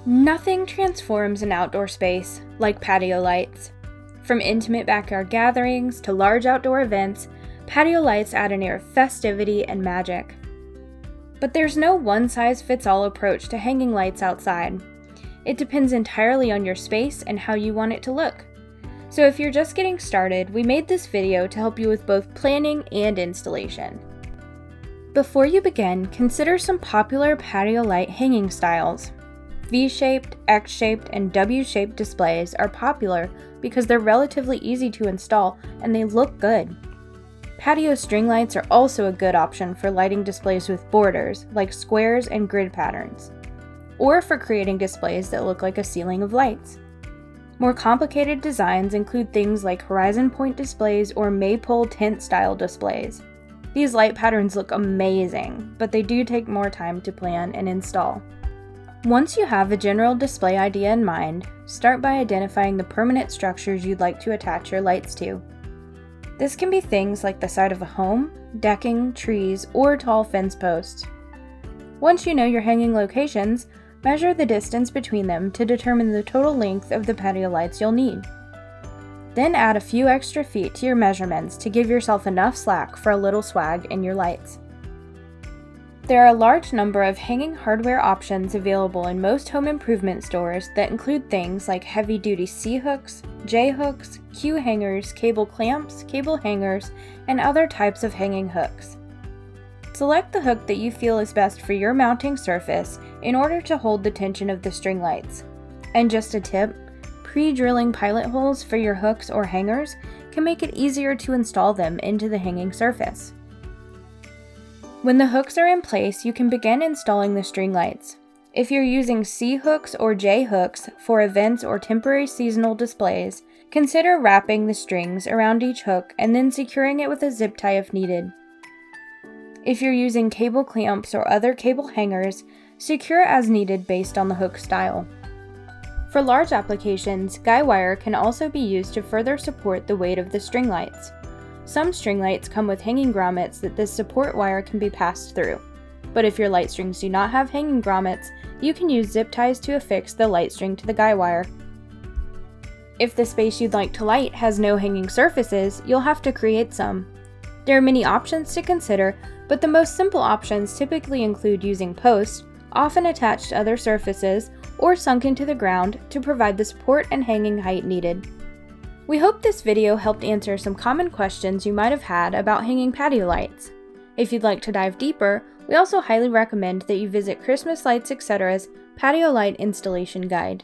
Nothing transforms an outdoor space like patio lights. From intimate backyard gatherings to large outdoor events, patio lights add an air of festivity and magic. But there's no one-size-fits-all approach to hanging lights outside. It depends entirely on your space and how you want it to look. So if you're just getting started, we made this video to help you with both planning and installation. Before you begin, consider some popular patio light hanging styles. V-shaped, X-shaped, and W-shaped displays are popular because they're relatively easy to install and they look good. Patio string lights are also a good option for lighting displays with borders, like squares and grid patterns, or for creating displays that look like a ceiling of lights. More complicated designs include things like horizon point displays or maypole tent style displays. These light patterns look amazing, but they do take more time to plan and install. Once you have a general display idea in mind, start by identifying the permanent structures you'd like to attach your lights to. This can be things like the side of a home, decking, trees, or tall fence posts. Once you know your hanging locations, measure the distance between them to determine the total length of the patio lights you'll need. Then add a few extra feet to your measurements to give yourself enough slack for a little swag in your lights. There are a large number of hanging hardware options available in most home improvement stores that include things like heavy-duty C-hooks, J-hooks, Q-hangers, cable clamps, cable hangers, and other types of hanging hooks. Select the hook that you feel is best for your mounting surface in order to hold the tension of the string lights. And just a tip, pre-drilling pilot holes for your hooks or hangers can make it easier to install them into the hanging surface. When the hooks are in place, you can begin installing the string lights. If you're using C-hooks or J-hooks for events or temporary seasonal displays, consider wrapping the strings around each hook and then securing it with a zip tie if needed. If you're using cable clamps or other cable hangers, secure as needed based on the hook style. For large applications, guy wire can also be used to further support the weight of the string lights. Some string lights come with hanging grommets that this support wire can be passed through, but if your light strings do not have hanging grommets, you can use zip ties to affix the light string to the guy wire. If the space you'd like to light has no hanging surfaces, you'll have to create some. There are many options to consider, but the most simple options typically include using posts, often attached to other surfaces, or sunk into the ground to provide the support and hanging height needed. We hope this video helped answer some common questions you might have had about hanging patio lights. If you'd like to dive deeper, we also highly recommend that you visit Christmas Lights Etc.'s Patio Light Installation Guide.